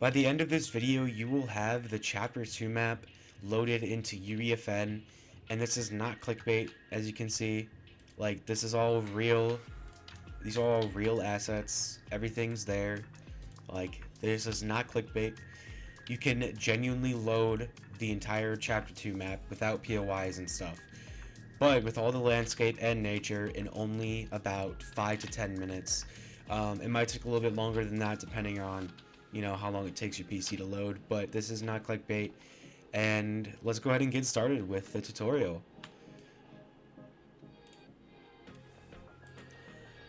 By the end of this video, you will have the Chapter 2 map loaded into UEFN, and this is not clickbait, as you can see. Like, this is all real. These are all real assets. Everything's there. Like, this is not clickbait. You can genuinely load the entire Chapter 2 map without POIs and stuff. But with all the landscape and nature in only about 5 to 10 minutes. It might take a little bit longer than that depending on, how long it takes your PC to load, but this is not clickbait. And let's go ahead and get started with the tutorial.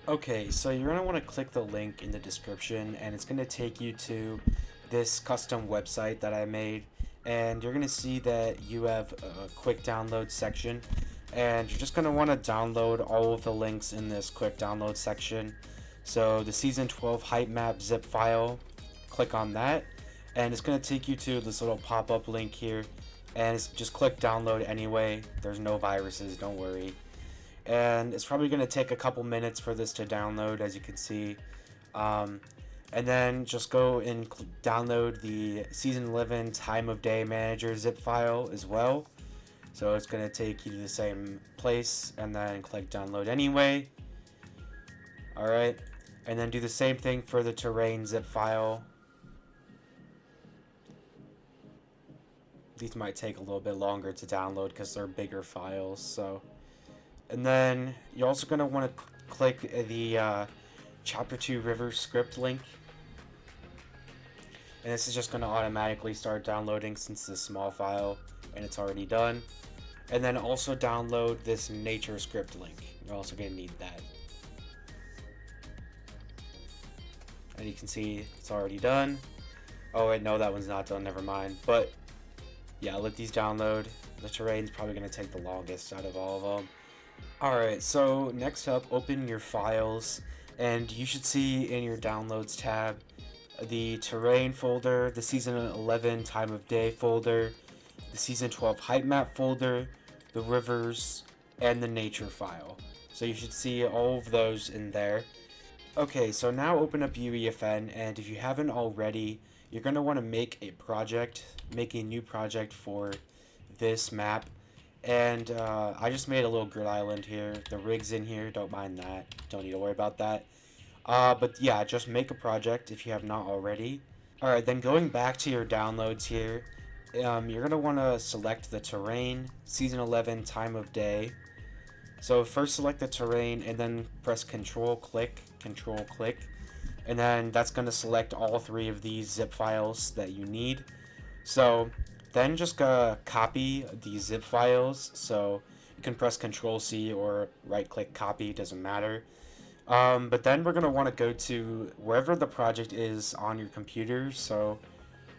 Okay, so you're going to want to click the link in the description, and it's going to take you to this custom website that I made, and you're going to see that you have a quick download section, and you're just going to want to download all of the links in this quick download section. So the season 12 hype map zip file, click on that, and it's going to take you to this little pop-up link here, and just click download anyway. There's no viruses, don't worry. And it's probably going to take a couple minutes for this to download, as you can see. And then just go and download the season 11 time of day manager zip file as well. So it's going to take you to the same place, and then click download anyway. Alright, and then do the same thing for the terrain zip file. These might take a little bit longer to download because they're bigger files. And then you're also going to want to click the Chapter 2 River script link. And this is just going to automatically start downloading since it's a small file and it's already done. And then also download this nature script link. You're also going to need that. And you can see it's already done. Oh wait, no, that one's not done, never mind. But yeah, let these download. The terrain's probably going to take the longest out of all of them. Alright, so next up, open your files, and you should see in your downloads tab the terrain folder, the season 11 time of day folder, the season 12 hype map folder, the rivers, and the nature file. So you should see all of those in there. Okay, so now open up UEFN, and if you haven't already, you're going to want to make a new project for this map. And I just made a little grid island here. The rig's in here, don't mind that. Don't need to worry about that. But yeah, just make a project if you have not already. Alright, then going back to your downloads here, you're going to want to select the terrain, season 11 time of day. So first select the terrain and then press control click, and then that's going to select all three of these zip files that you need. So then just copy these zip files, so you can press Control C or right click copy, doesn't matter. But then we're going to want to go to wherever the project is on your computer, so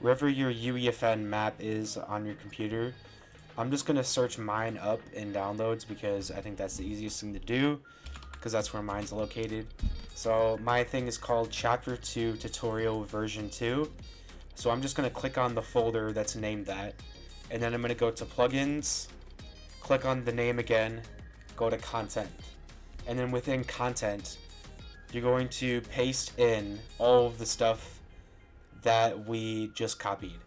wherever your UEFN map is on your computer. I'm just going to search mine up in downloads because I think that's the easiest thing to do, because that's where mine's located. So my thing is called Chapter 2 Tutorial Version 2. So I'm just going to click on the folder that's named that, and then I'm going to go to plugins, click on the name again, go to content, and then within content you're going to paste in all of the stuff that we just copied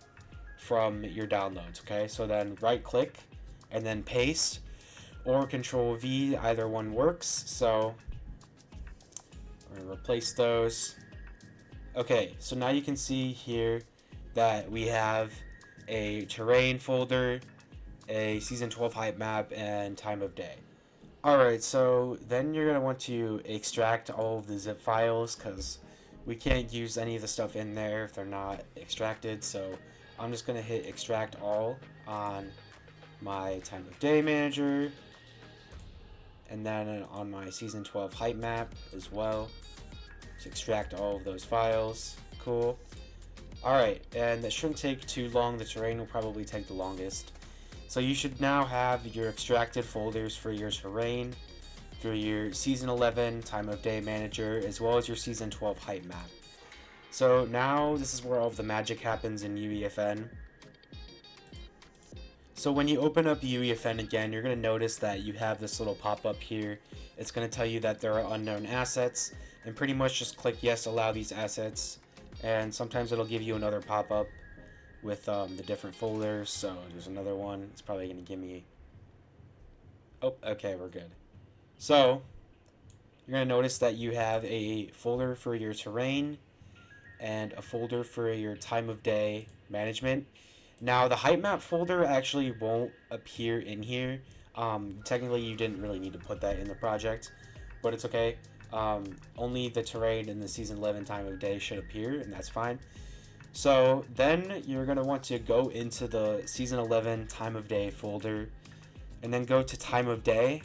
from your downloads. Okay, so then right click and then paste, or Control V, either one works. So we're going to replace those. Okay, so now you can see here that we have a terrain folder, a season 12 hype map, and time of day. Alright, so then you're going to want to extract all of the zip files because we can't use any of the stuff in there if they're not extracted. So I'm just going to hit extract all on my time of day manager, and then on my season 12 hype map as well. Just extract all of those files. Cool. Alright, and that shouldn't take too long. The terrain will probably take the longest. So you should now have your extracted folders for your terrain, for your season 11 time of day manager, as well as your season 12 hype map. So now this is where all of the magic happens in UEFN. So when you open up UEFN again, you're going to notice that you have this little pop-up here. It's going to tell you that there are unknown assets, and pretty much just click yes, allow these assets and sometimes it'll give you another pop-up with the different folders. So there's another one. It's probably going to give me... Oh, okay, we're good. So you're going to notice that you have a folder for your terrain and a folder for your time of day management. Now, the height map folder actually won't appear in here. Technically, you didn't really need to put that in the project, but it's okay. Only the terrain and the season 11 time of day should appear, and that's fine. So then you're going to want to go into the season 11 time of day folder, and then go to time of day,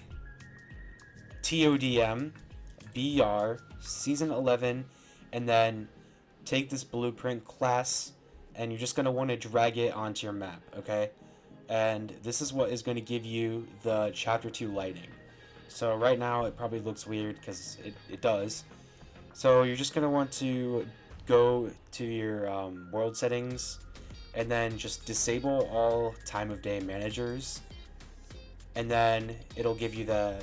TODM, BR, season 11, and then take this blueprint class, and you're just going to want to drag it onto your map, okay? And this is what is going to give you the chapter 2 lighting. So right now it probably looks weird because it does. So you're just going to want to go to your world settings and then just disable all time of day managers, and then it'll give you the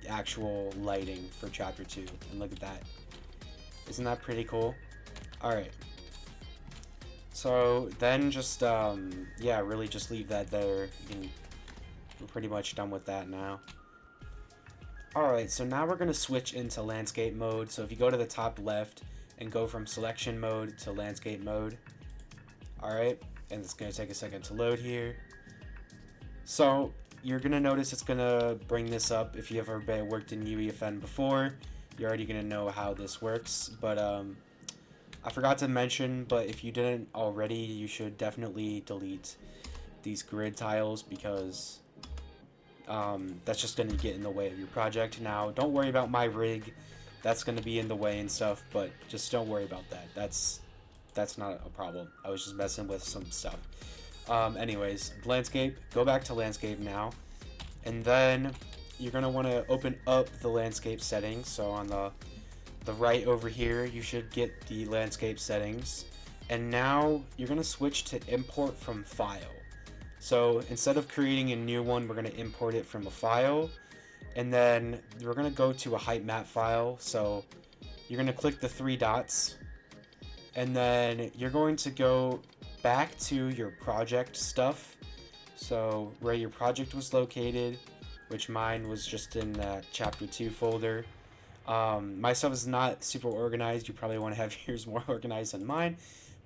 actual lighting for chapter 2. And look at that. Isn't that pretty cool? Alright. So then just, yeah, really just leave that there. We're pretty much done with that now. Alright, so now we're going to switch into landscape mode. So if you go to the top left and go from selection mode to landscape mode. Alright, and it's going to take a second to load here. So you're going to notice it's going to bring this up. If you've ever worked in UEFN before, you're already going to know how this works. But I forgot to mention, but if you didn't already, you should definitely delete these grid tiles, because that's just going to get in the way of your project. Now, don't worry about my rig. That's going to be in the way and stuff, but just don't worry about that. That's not a problem. I was just messing with some stuff. Anyways, landscape. Go back to landscape now. And then you're going to want to open up the landscape settings. So on the right over here, you should get the landscape settings. And now you're going to switch to import from file. So instead of creating a new one, we're going to import it from a file. And then we're going to go to a height map file. So you're going to click the 3 dots. And then you're going to go back to your project stuff. So where your project was located, which mine was just in that chapter 2 folder. My stuff is not super organized. You probably want to have yours more organized than mine.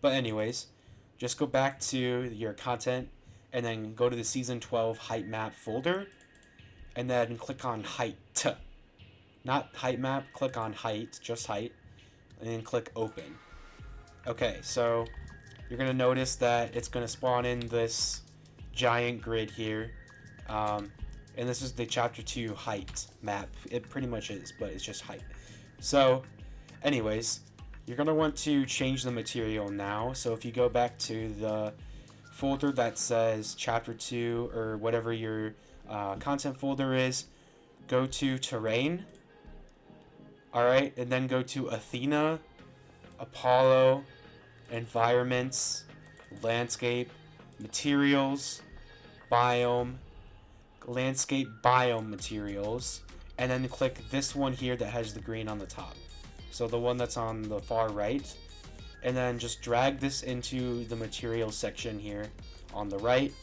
But anyways, just go back to your content and then go to the season 12 height map folder. And then click on height. Not height map, click on height, just height. And then click open. Okay, so you're going to notice that it's going to spawn in this giant grid here. And this is the chapter 2 height map. It pretty much is, but it's just height. So anyways, you're going to want to change the material now. So if you go back to the folder that says chapter 2 or whatever your content folder is, go to terrain. Alright, and then go to Athena, Apollo, environments, landscape, materials, biome, landscape biome materials, and then click this one here that has the green on the top. So the one that's on the far right, and then just drag this into the material section here on the right,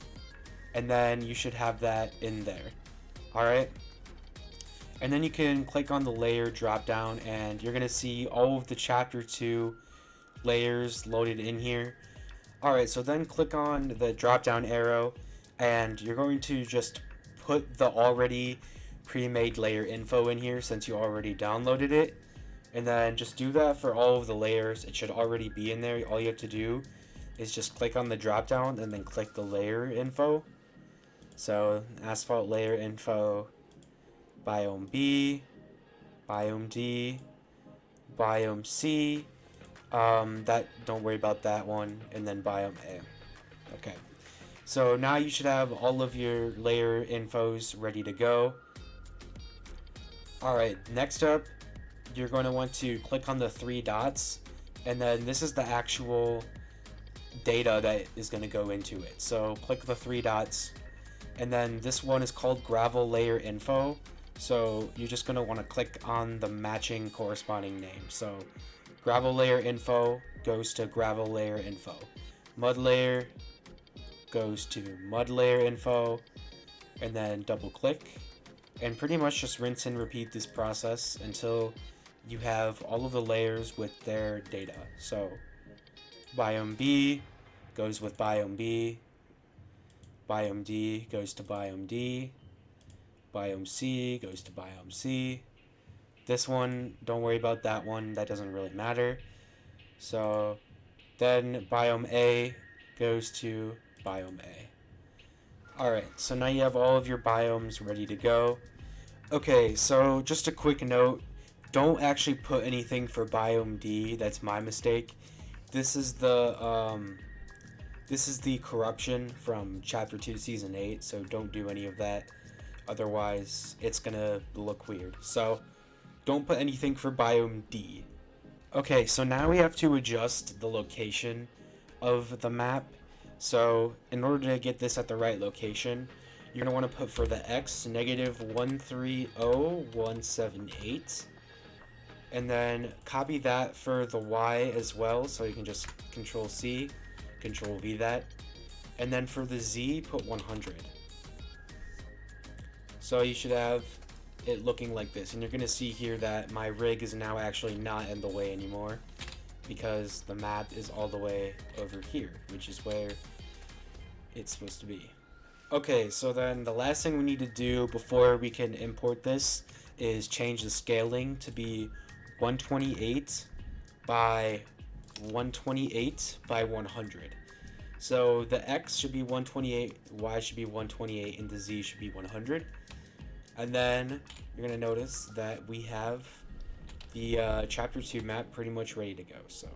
and then you should have that in there. Alright, and then you can click on the layer drop down, and you're gonna see all of the chapter 2 layers loaded in here. Alright, so then click on the drop down arrow, and you're going to just put the already pre-made layer info in here since you already downloaded it, and then just do that for all of the layers. It should already be in there. All you have to do is just click on the drop down and then click the layer info. So asphalt layer info, biome B, biome D, biome C, don't worry about that one, and then biome A. Okay, so now you should have all of your layer infos ready to go. Alright, next up, you're going to want to click on the 3 dots, and then this is the actual data that is going to go into it. So click the 3 dots, and then this one is called gravel layer info. So you're just going to want to click on the matching corresponding name. So Gravel layer info goes to gravel layer info. Mud layer goes to mud layer info, and then double click, and pretty much just rinse and repeat this process until you have all of the layers with their data. So biome B goes with biome B, biome D goes to biome D, biome C goes to biome C. This one, don't worry about that one, that doesn't really matter. So then biome A goes to biome A. Alright, so now you have all of your biomes ready to go. Okay, so just a quick note, don't actually put anything for biome D, that's my mistake. This is the corruption from Chapter 2, Season 8, so don't do any of that. Otherwise, it's gonna look weird. So, don't put anything for biome D. Okay, so now we have to adjust the location of the map. So, in order to get this at the right location, you're gonna want to put for the X -130178. And then copy that for the Y as well, so you can just Control C, Control V that. And then for the Z, put 100. So you should have it looking like this. And you're going to see here that my rig is now actually not in the way anymore, because the map is all the way over here, which is where it's supposed to be. Okay, so then the last thing we need to do before we can import this is change the scaling to be 128 by 128 by 100. So the X should be 128, Y should be 128, and the Z should be 100. And then you're going to notice that we have the Chapter 2 map pretty much ready to go. So,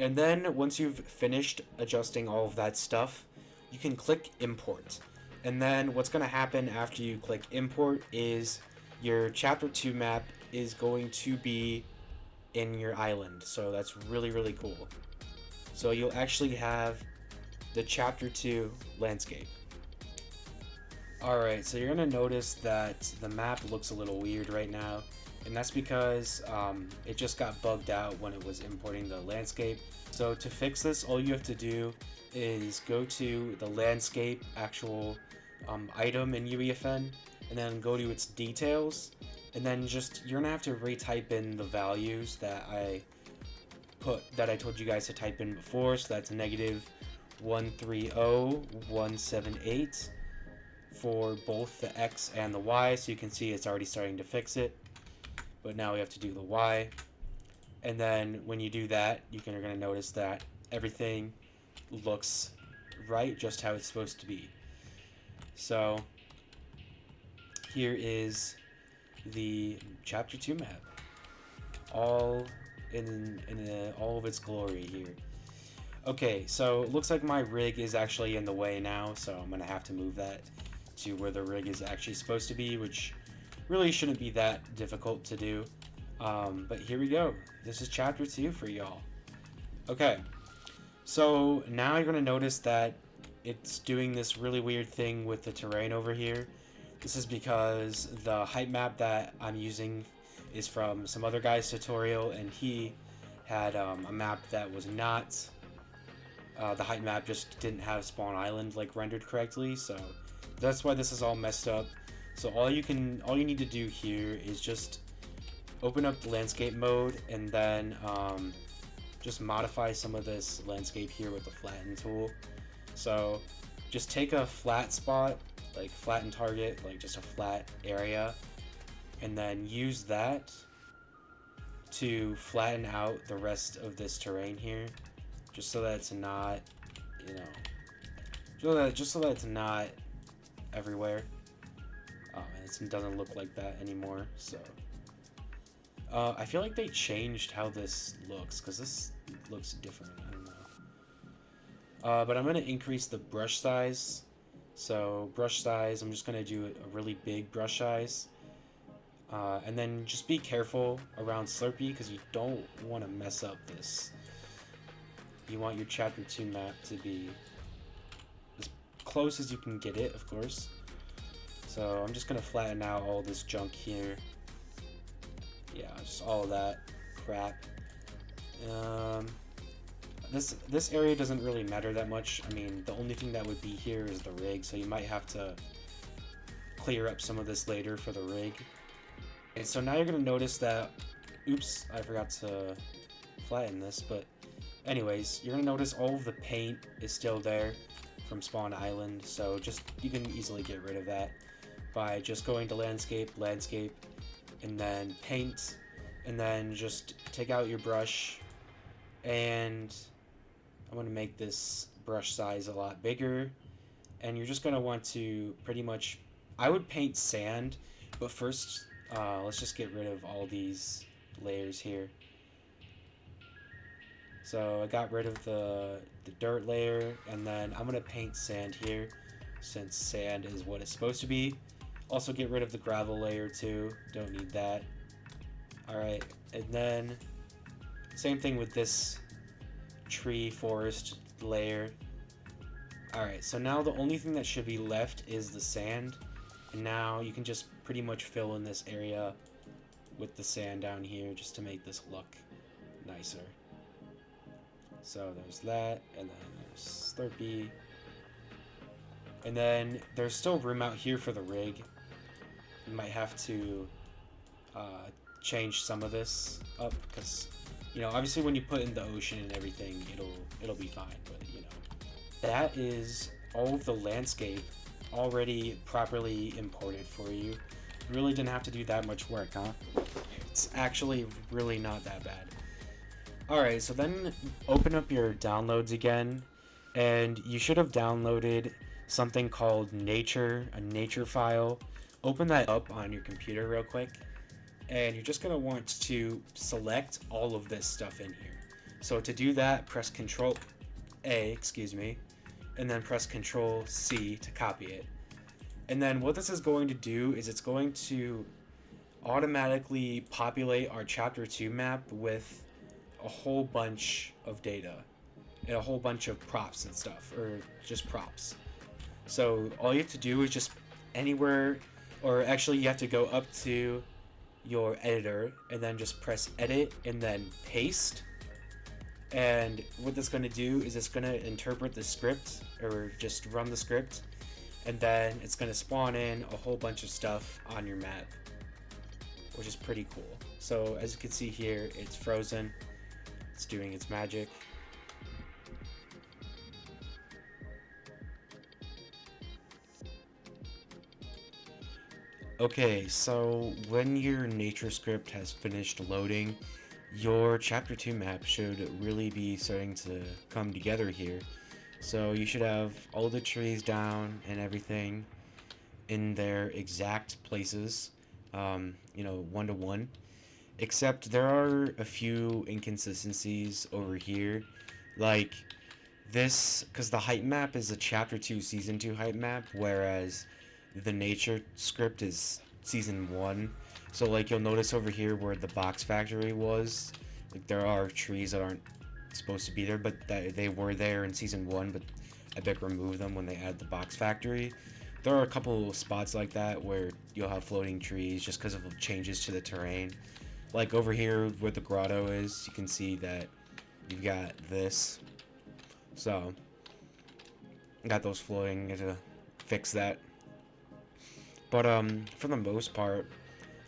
and then once you've finished adjusting all of that stuff, you can click Import. And then what's going to happen after you click Import is your Chapter 2 map is going to be in your island. So that's really, really cool. So you'll actually have the Chapter 2 landscape. Alright, so you're going to notice that the map looks a little weird right now, and that's because it just got bugged out when it was importing the landscape. So to fix this, all you have to do is go to the landscape actual item in UEFN, and then go to its details, and then just you're going to have to retype in the values that I told you guys to type in before. So that's -130178 for both the X and the Y. So you can see it's already starting to fix it, but now we have to do the Y. And then when you do that, you're going to notice that everything looks right, just how it's supposed to be. So here is the Chapter 2 map, all in all of its glory here. Okay, so it looks like my rig is actually in the way now, so I'm gonna have to move that to where the rig is actually supposed to be, which really shouldn't be that difficult to do. But here we go. This is Chapter 2 for y'all. Okay, so now you're gonna notice that it's doing this really weird thing with the terrain over here. This is because the height map that I'm using is from some other guy's tutorial, and he had a map that was not the height map, just didn't have Spawn Island like rendered correctly, so that's why this is all messed up. So all you need to do here is just open up the landscape mode, and then just modify some of this landscape here with the flatten tool. So just take a flat spot, like flatten target, like just a flat area, and then use that to flatten out the rest of this terrain here, just so that it's not, just so that it's not everywhere. And it doesn't look like that anymore. So I feel like they changed how this looks, because this looks different. I don't know. But I'm gonna increase the brush size. So brush size, I'm just gonna do a really big brush size. And then just be careful around Slurpee, because you don't want to mess up this. You want your Chapter 2 map to be as close as you can get it, of course. So I'm just going to flatten out all this junk here. Yeah, just all of that crap. Um, this area doesn't really matter that much. I mean, the only thing that would be here is the rig, so you might have to clear up some of this later for the rig. And so now you're gonna notice that, oops, I forgot to flatten this, but anyways, you're gonna notice all of the paint is still there from Spawn Island, so just you can easily get rid of that by just going to landscape, and then paint, and then just take out your brush, and I'm gonna make this brush size a lot bigger, and you're just gonna want to pretty much, I would paint sand, but first let's just get rid of all these layers here. So I got rid of the dirt layer, and then I'm gonna paint sand here since sand is what it's supposed to be. Also get rid of the gravel layer too, don't need that. Alright, and then same thing with this tree forest layer. Alright, so now the only thing that should be left is the sand, and now you can just pretty much fill in this area with the sand down here just to make this look nicer. So there's that, and then there's Slurpee. And then there's still room out here for the rig. You might have to change some of this up, because, you know, obviously when you put in the ocean and everything, it'll be fine, but, you know. That is all of the landscape already properly imported for you. You really didn't have to do that much work, huh? It's actually really not that bad. Alright, so then open up your downloads again, and you should have downloaded something called nature, a nature file. Open that up on your computer real quick, and you're just going to want to select all of this stuff in here. So to do that, press Control A, and then press Control C to copy it. And then what this is going to do is it's going to automatically populate our Chapter 2 map with a whole bunch of data and a whole bunch of props and stuff, or just props. So all you have to do is just anywhere, or actually you have to go up to your editor and then just press edit and then paste. And what that's going to do is it's going to interpret the script, or just run the script, and then it's going to spawn in a whole bunch of stuff on your map, which is pretty cool. So as you can see here, it's frozen. It's doing its magic. Okay, so when your nature script has finished loading, your Chapter 2 map should really be starting to come together here. So you should have all the trees down and everything in their exact places, you know, 1-to-1. Except there are a few inconsistencies over here, like this, because the height map is a Chapter 2 Season 2 height map, whereas the nature script is Season 1. So like you'll notice over here where the box factory was, like there are trees that aren't supposed to be there, but they were there in Season 1, but Epic removed them when they added the box factory. There are a couple spots like that where you'll have floating trees just because of changes to the terrain. Like over here where the grotto is, you can see that you've got this. So, I got those floating to fix that. But for the most part,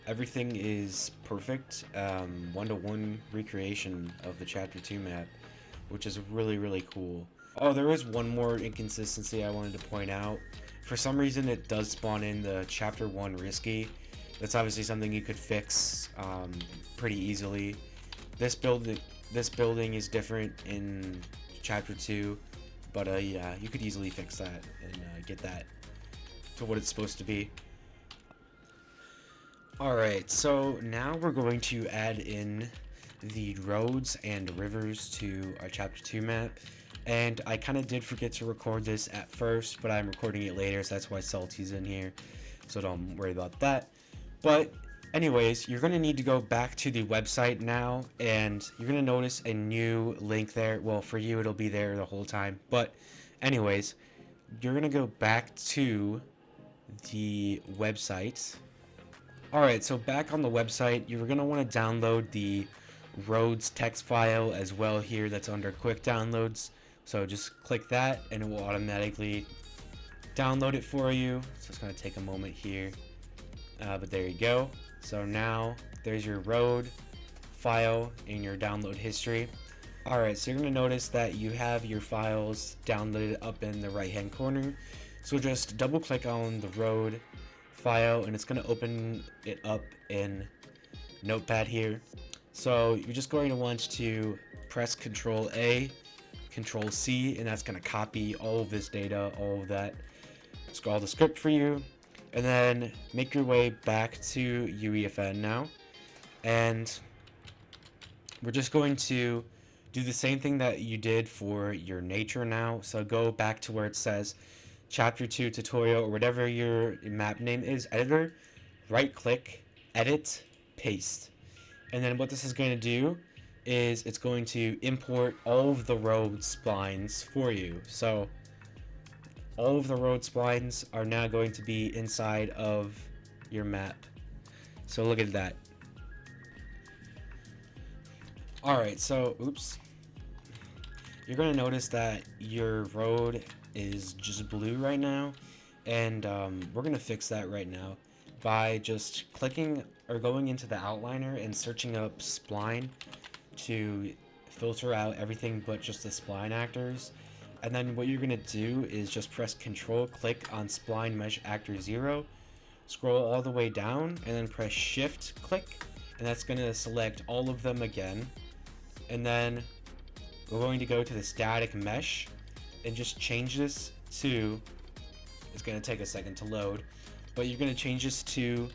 everything is perfect. 1-to-1 recreation of the Chapter 2 map, which is really, really cool. Oh, there is one more inconsistency I wanted to point out. For some reason, it does spawn in the Chapter 1 risky. That's obviously something you could fix pretty easily. This building is different in Chapter 2, but yeah, you could easily fix that and get that to what it's supposed to be. Alright, so now we're going to add in the roads and rivers to our Chapter 2 map. And I kind of did forget to record this at first, but I'm recording it later, so that's why Salty's in here. So don't worry about that. But anyways, you're going to need to go back to the website now, and you're going to notice a new link there. Well, for you, it'll be there the whole time. But anyways, you're going to go back to the website. Alright, so back on the website, you're going to want to download the roads text file as well here that's under quick downloads. So just click that and it will automatically download it for you. So it's going to take a moment here, but there you go. So now there's your road file in your download history. Alright, so you're going to notice that you have your files downloaded up in the right hand corner. So just double click on the road file and it's going to open it up in Notepad here. So you're just going to want to press Control A, Control C, and that's going to copy all of this data, all of that. Scroll the script for you, and then make your way back to UEFN now. And we're just going to do the same thing that you did for your nature now. So go back to where it says Chapter 2 Tutorial, or whatever your map name is, editor, right click, edit, paste. And then what this is going to do is it's going to import all of the road splines for you. So all of the road splines are now going to be inside of your map. So look at that. Alright, so oops. You're going to notice that your road is just blue right now, and we're going to fix that right now by just clicking or going into the outliner and searching up spline to filter out everything but just the spline actors. And then what you're going to do is just press Control click on spline mesh actor 0, scroll all the way down, and then press Shift click, and that's going to select all of them again. And then we're going to go to the static mesh and just change this to, it's going to take a second to load, but you're going to change this to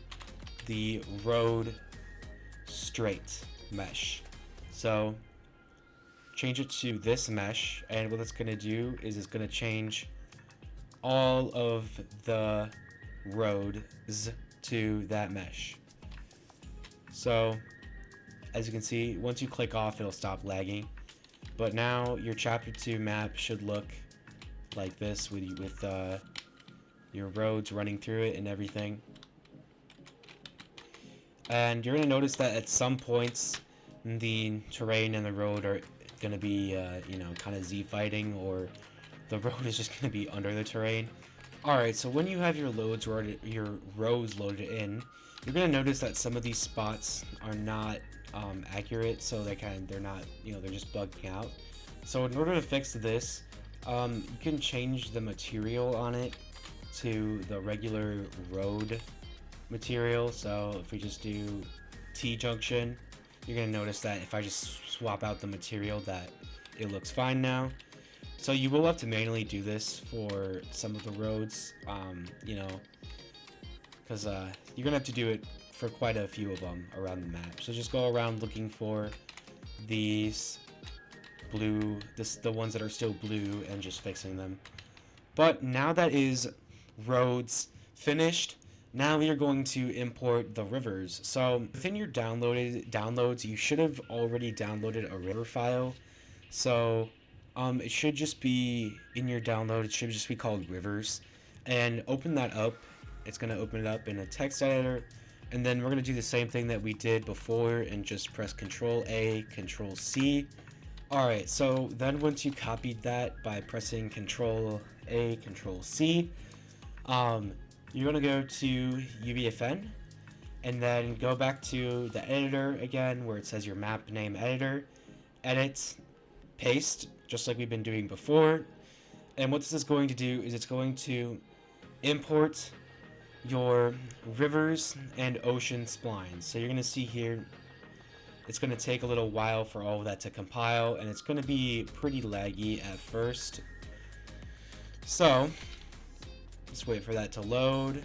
the road straight mesh. So change it to this mesh, and what it's going to do is it's going to change all of the roads to that mesh. So as you can see, once you click off, it'll stop lagging. But now your chapter 2 map should look like this with your roads running through it and everything. And you're going to notice that at some points the terrain and the road are going to be you know, kind of Z-fighting, or the road is just going to be under the terrain. Alright, so when you have your rows loaded in, you're going to notice that some of these spots are not accurate, so they're not, you know, they're just bugging out. So in order to fix this, you can change the material on it to the regular road material. So if we just do T-junction, you're going to notice that if I just swap out the material, that it looks fine now. So you will have to manually do this for some of the roads, you know, because you're going to have to do it for quite a few of them around the map. So just go around looking for these blue, the ones that are still blue, and just fixing them. But now that is roads finished, now we are going to import the rivers. So within your downloads, you should have already downloaded a river file. So it should just be in your download. It should just be called rivers, and open that up. It's going to open it up in a text editor, and then we're going to do the same thing that we did before and just press Control A, Control C. Alright, so then once you copied that by pressing Control A, Control C, you're going to go to UEFN, and then go back to the editor again where it says your map name editor, edit, paste, just like we've been doing before. And what this is going to do is it's going to import your rivers and ocean splines. So you're going to see here, it's going to take a little while for all of that to compile, and it's going to be pretty laggy at first. So let's wait for that to load.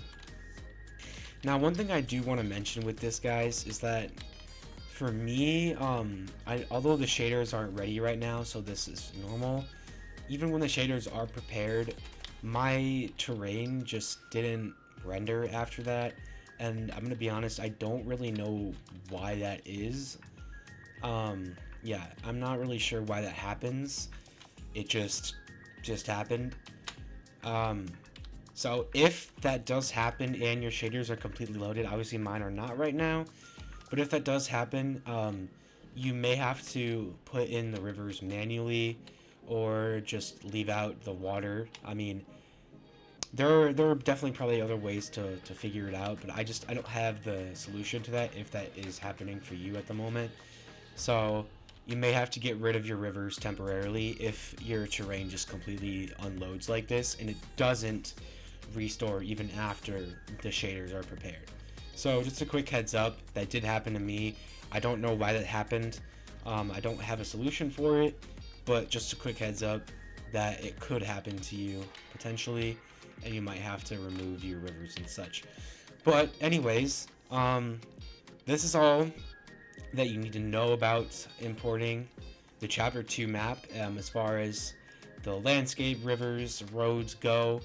Now, one thing I do want to mention with this, guys, is that for me, although the shaders aren't ready right now, so this is normal, even when the shaders are prepared, my terrain just didn't render after that, and I'm gonna be honest, I don't really know why that is. Yeah, I'm not really sure why that happens. It just happened. So if that does happen and your shaders are completely loaded, obviously mine are not right now, but if that does happen, you may have to put in the rivers manually or just leave out the water. I mean, there are definitely probably other ways to figure it out, but I don't have the solution to that if that is happening for you at the moment. So you may have to get rid of your rivers temporarily if your terrain just completely unloads like this and it doesn't restore even after the shaders are prepared. So just a quick heads up, that did happen to me. I don't know why that happened. I don't have a solution for it, but just a quick heads up that it could happen to you potentially, and you might have to remove your rivers and such. But anyways, this is all that you need to know about importing the Chapter 2 map, as far as the landscape, rivers, roads go.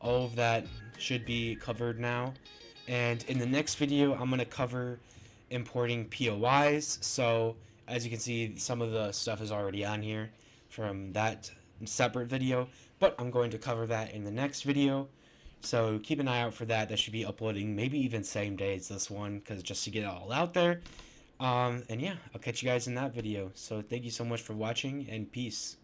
All of that should be covered now. And in the next video, I'm going to cover importing POIs. So as you can see, some of the stuff is already on here from that separate video, but I'm going to cover that in the next video. So keep an eye out for that. That should be uploading maybe even same day as this one, because just to get it all out there. And yeah, I'll catch you guys in that video. So thank you so much for watching, and peace.